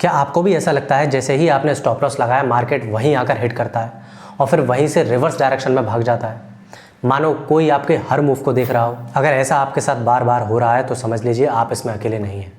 क्या आपको भी ऐसा लगता है जैसे ही आपने स्टॉप लॉस लगाया मार्केट वहीं आकर हिट करता है और फिर वहीं से रिवर्स डायरेक्शन में भाग जाता है, मानो कोई आपके हर मूव को देख रहा हो? अगर ऐसा आपके साथ बार बार हो रहा है तो समझ लीजिए आप इसमें अकेले नहीं हैं।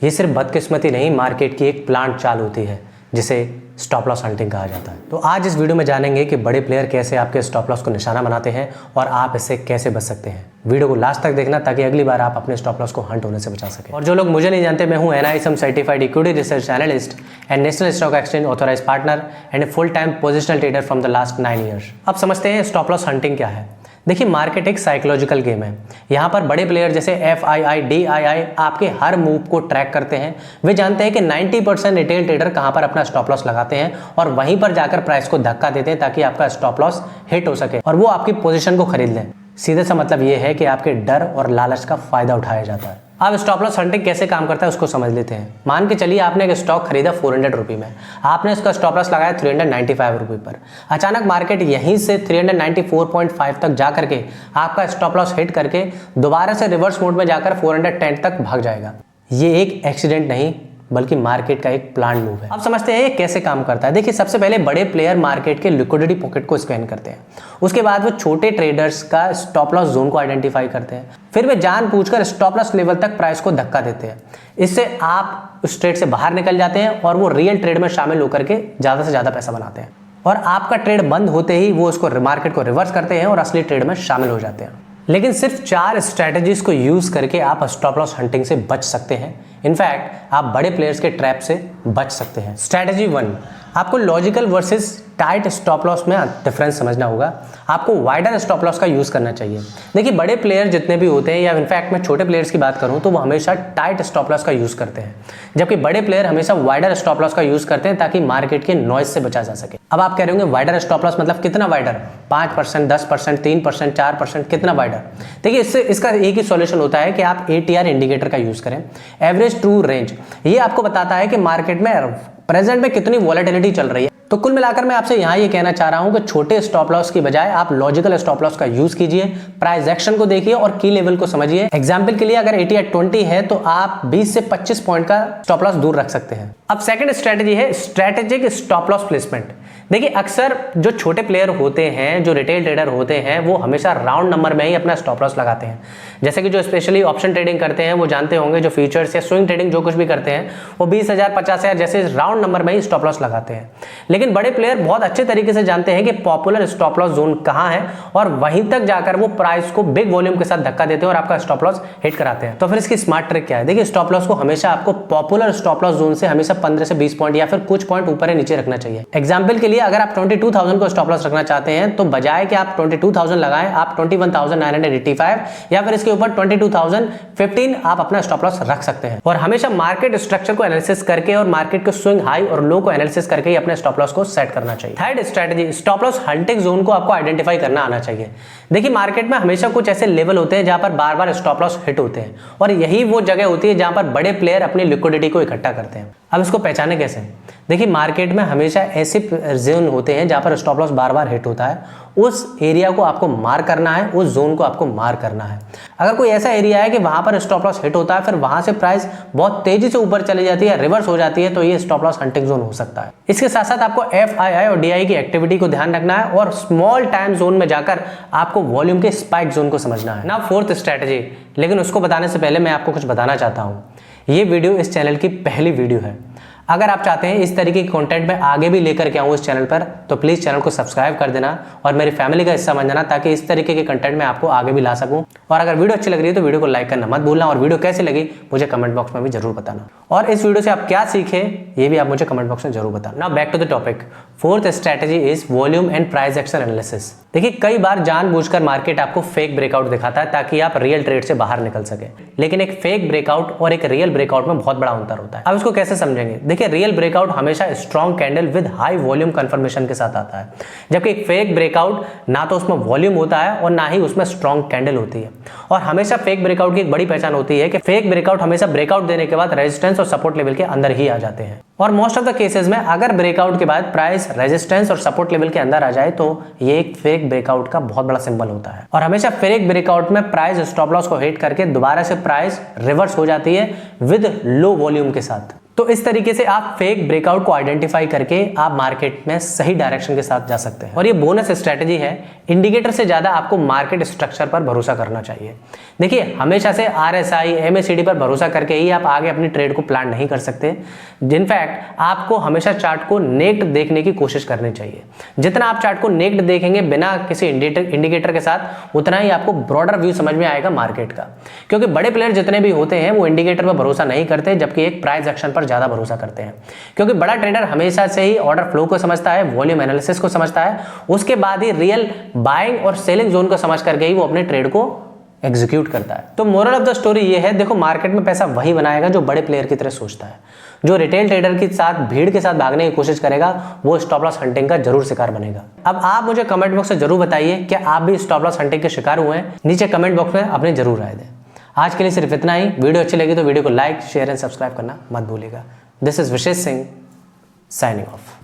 ये सिर्फ बदकिस्मती नहीं, मार्केट की एक प्लांट चाल होती है जिसे स्टॉप लॉस हंटिंग कहा जाता है। तो आज इस वीडियो में जानेंगे कि बड़े प्लेयर कैसे आपके स्टॉप लॉस को निशाना बनाते हैं और आप इससे कैसे बच सकते हैं। वीडियो को लास्ट तक देखना ताकि अगली बार आप अपने स्टॉप लॉस को हंट होने से बचा सकें। और जो लोग मुझे नहीं जानते, मैं हूं NISM certified equity research analyst and national stock exchange authorised partner and full time positional trader from the last 9 years. अब समझते हैं स्टॉप लॉस हंटिंग क्या है। देखिए, मार्केट एक साइकोलॉजिकल गेम है। यहाँ पर बड़े प्लेयर जैसे FII, DII आपके हर मूव को ट्रैक करते हैं। वे जानते हैं कि 90% रिटेल ट्रेडर कहाँ पर अपना स्टॉप लॉस लगाते हैं और वहीं पर जाकर प्राइस को धक्का देते हैं ताकि आपका स्टॉप लॉस हिट हो सके और वो आपकी पोजीशन को खरीद लें। सीधे सा मतलब ये है कि आपके डर और लालच का फायदा उठाया जाता है। अब स्टॉप लॉस हंटिंग कैसे काम करता है उसको समझ लेते हैं। मान के चलिए आपने एक स्टॉक खरीदा 400 रुपये में, आपने इसका स्टॉप लॉस लगाया 395 रुपये पर। अचानक मार्केट यहीं से 394.5 तक जा करके आपका स्टॉप लॉस हिट करके दोबारा से रिवर्स मोड में जाकर 410 तक भाग जाएगा। ये एक एक्सीडेंट नहीं बल्कि मार्केट का एक प्लान मूव है। अब समझते हैं ये कैसे काम करता है। देखिए, सबसे पहले बड़े प्लेयर मार्केट के लिक्विडिटी पॉकेट को स्कैन करते हैं। उसके बाद वो छोटे ट्रेडर्स का स्टॉप लॉस जोन को आइडेंटिफाई करते हैं। फिर वे जानबूझकर स्टॉप लॉस लेवल तक प्राइस को धक्का देते हैं। इससे आप उस ट्रेड से बाहर निकल जाते हैं और वो रियल ट्रेड में शामिल होकर के ज़्यादा से ज़्यादा पैसा बनाते हैं। और आपका ट्रेड बंद होते ही वो उसको मार्केट को रिवर्स करते हैं और असली ट्रेड में शामिल हो जाते हैं। लेकिन सिर्फ 4 स्ट्रैटेजीज को यूज करके आप स्टॉप लॉस हंटिंग से बच सकते हैं। इनफैक्ट आप बड़े प्लेयर्स के ट्रैप से बच सकते हैं। स्ट्रैटेजी 1, आपको logical versus tight stop loss में डिफरेंस समझना होगा। आपको वाइडर स्टॉप लॉस का यूज करना चाहिए। देखिए, बड़े प्लेयर जितने भी होते हैं या इनफैक्ट मैं छोटे प्लेयर्स की बात करूं तो वो हमेशा टाइट स्टॉप लॉस का यूज करते हैं, जबकि बड़े प्लेयर हमेशा वाइडर स्टॉप लॉस का यूज करते हैं ताकि मार्केट के नॉइज से बचा जा सके। अब आप कह रहे होंगे वाइडर स्टॉप लॉस मतलब कितना वाइडर? 5%, 10%, 3%, 4%, कितना वाइडर? देखिए, इसका एक ही सॉल्यूशन होता है कि आप ATR इंडिकेटर का यूज करें, एवरेज ट्रू रेंज। ये आपको बताता है कि मार्केट में प्रेजेंट में कितनी वॉलेटिलिटी चल रही है। तो कुल मिलाकर मैं आपसे यहाँ ये कहना चाह रहा हूँ कि छोटे स्टॉप लॉस की बजाय आप लॉजिकल स्टॉप लॉस का यूज कीजिए, प्राइस एक्शन को देखिए और की लेवल को समझिए। एग्जांपल के लिए अगर ATR 20 है तो आप 20 से 25 पॉइंट का स्टॉप लॉस दूर रख सकते हैं। अब सेकंड स्ट्रेटजी है स्ट्रेटेजिक स्टॉप लॉस प्लेसमेंट। देखिए, अक्सर जो छोटे प्लेयर होते हैं, जो रिटेल ट्रेडर होते हैं, वो हमेशा राउंड नंबर में ही अपना स्टॉप लॉस लगाते हैं। जैसे कि जो स्पेशली ऑप्शन ट्रेडिंग करते हैं वो जानते होंगे, जो फ्यूचर्स या स्विंग ट्रेडिंग जो कुछ भी करते हैं वो 20,000, 50,000 जैसे राउंड नंबर में ही स्टॉप लॉस लगाते हैं। लेकिन बड़े प्लेयर बहुत अच्छे तरीके से जानते हैं कि पॉपुलर स्टॉप लॉस जोन कहाँ है और वहीं तक जाकर वो प्राइस को बिग वॉल्यूम के साथ धक्का देते हैं और आपका स्टॉप लॉस हिट कराते हैं। तो फिर इसकी स्मार्ट ट्रिक क्या है? देखिए, स्टॉप लॉस को हमेशा आपको पॉपुलर स्टॉप लॉस जोन से हमेशा 15 से 20 पॉइंट या फिर कुछ पॉइंट ऊपर या नीचे रखना चाहिए। एग्जाम्पल के लिए अगर आप 22,000 को स्टॉप लॉस रखना चाहते हैं तो बजाय कि आप 22,000 लगाएं, आप 21,985 या फिर इसके ऊपर 22,015 आप अपना स्टॉप लॉस रख सकते हैं। और हमेशा मार्केट स्ट्रक्चर को एनालिसिस करके और मार्केट के स्विंग हाई और लो को एनालिसिस करके ही अपने स्टॉप लॉस को सेट करना चाहिए। Third strategy, stop loss hunting zone को आपको आइडेंटिफाई करना आना चाहिए। देखिए, मार्केट में हमेशा कुछ ऐसे लेवल होते हैं जहां पर बार बार स्टॉप लॉस हिट होते हैं और यही वो जगह होती है जहां पर बड़े प्लेयर अपनी लिक्विडिटी को इकट्ठा करते हैं। अब इसको पहचाने कैसे? देखिए, मार्केट में हमेशा ऐसे जोन होते हैं जहां पर स्टॉप लॉस बार बार हिट होता है। उस एरिया को आपको मार करना है, उस जोन को आपको मार करना है। अगर कोई ऐसा एरिया है कि वहां पर स्टॉप लॉस हिट होता है फिर वहां से प्राइस बहुत तेजी से ऊपर चली जाती है, रिवर्स हो जाती है, तो ये स्टॉप लॉस हंटिंग जोन हो सकता है। इसके साथ साथ आपको FII और DI की एक्टिविटी को ध्यान रखना है और स्मॉल टाइम जोन में जाकर आपको वॉल्यूम के स्पाइक जोन को समझना है। नाउ फोर्थ स्ट्रेटजी, लेकिन उसको बताने से पहले मैं आपको कुछ बताना चाहता हूँ। ये वीडियो इस चैनल की पहली वीडियो है। अगर आप चाहते हैं इस तरीके के कंटेंट में आगे भी लेकर के आऊँ इस चैनल पर तो प्लीज़ चैनल को सब्सक्राइब कर देना और मेरी फैमिली का हिस्सा बन जाना ताकि इस तरीके के कंटेंट में आपको आगे भी ला सकूं। और अगर वीडियो अच्छी लग रही है तो वीडियो को लाइक करना मत भूलना और वीडियो कैसी लगी मुझे कमेंट बॉक्स में भी जरूर बताना और इस वीडियो से आप क्या सीखे ये भी आप मुझे कमेंट बॉक्स में जरूर बताना। Now back to the topic. Fourth strategy is volume and price action analysis. देखिए, कई बार जानबूझकर मार्केट आपको फेक ब्रेकआउट दिखाता है ताकि आप रियल ट्रेड से बाहर निकल सके, लेकिन एक फेक ब्रेकआउट और एक रियल ब्रेकआउट में बहुत बड़ा अंतर होता है। अब इसको कैसे समझेंगे? देखिए, रियल ब्रेकआउट हमेशा strong candle with high volume confirmation के साथ आता है, जबकि एक फेक ब्रेकआउट ना तो उसमें वॉल्यूम होता है और ना ही उसमें स्ट्रॉन्ग कैंडल होती है। और हमेशा फेक ब्रेकआउट की एक बड़ी पहचान होती है कि फेक ब्रेकआउट हमेशा ब्रेकआउट देने के बाद रेजिस्टेंस और सपोर्ट लेवल के अंदर ही आ जाते हैं। और मोस्ट ऑफ द केसेस में अगर ब्रेकआउट के बाद प्राइस रेजिस्टेंस और सपोर्ट लेवल के अंदर आ जाए तो ये एक फेक ब्रेकआउट का बहुत बड़ा सिंबल होता है। और हमेशा फेक ब्रेकआउट में प्राइस स्टॉप लॉस को हिट करके दोबारा से प्राइस रिवर्स हो जाती है विद लो वॉल्यूम के साथ। तो इस तरीके से आप फेक ब्रेकआउट को आइडेंटिफाई करके आप मार्केट में सही डायरेक्शन के साथ जा सकते हैं। और ये बोनस स्ट्रेटजी है, इंडिकेटर से ज़्यादा आपको मार्केट स्ट्रक्चर पर भरोसा करना चाहिए। देखिए, हमेशा से RSI MACD पर भरोसा करके ही आप आगे अपनी ट्रेड को प्लान नहीं कर सकते। इनफैक्ट आपको हमेशा चार्ट को नेक्ड देखने की कोशिश करनी चाहिए। जितना आप चार्ट को नेक्ड देखेंगे बिना किसी इंडिकेटर के साथ, उतना ही आपको ब्रॉडर व्यू समझ में आएगा मार्केट का। क्योंकि बड़े प्लेयर जितने भी होते हैं वो इंडिकेटर पर भरोसा नहीं करते, जबकि एक प्राइस एक्शन पर ज़्यादा भरोसा करते हैं। क्योंकि बड़ा ट्रेडर हमेशा से ही ऑर्डर फ्लो को समझता है, वॉल्यूम एनालिसिस को समझता है, उसके बाद ही रियल बाइंग और सेलिंग जोन को समझ करके ही वो अपने ट्रेड को एग्जीक्यूट करता है। तो मोरल ऑफ द स्टोरी ये है, देखो मार्केट में पैसा वही बनाएगा जो बड़े प्लेयर की तरह सोचता है। जो रिटेल ट्रेडर के साथ भीड़ के साथ भागने की कोशिश करेगा वो स्टॉप लॉस हंटिंग का जरूर शिकार बनेगा। अब आप मुझे कमेंट बॉक्स में जरूर बताइए कि आप भी स्टॉप लॉस हंटिंग के शिकार हुए हैं। नीचे कमेंट बॉक्स में अपनी जरूर राय दें। आज के लिए सिर्फ इतना ही। वीडियो अच्छी लगी तो वीडियो को लाइक शेयर एंड सब्सक्राइब करना मत भूलिएगा। This is Vishesh Singh signing of.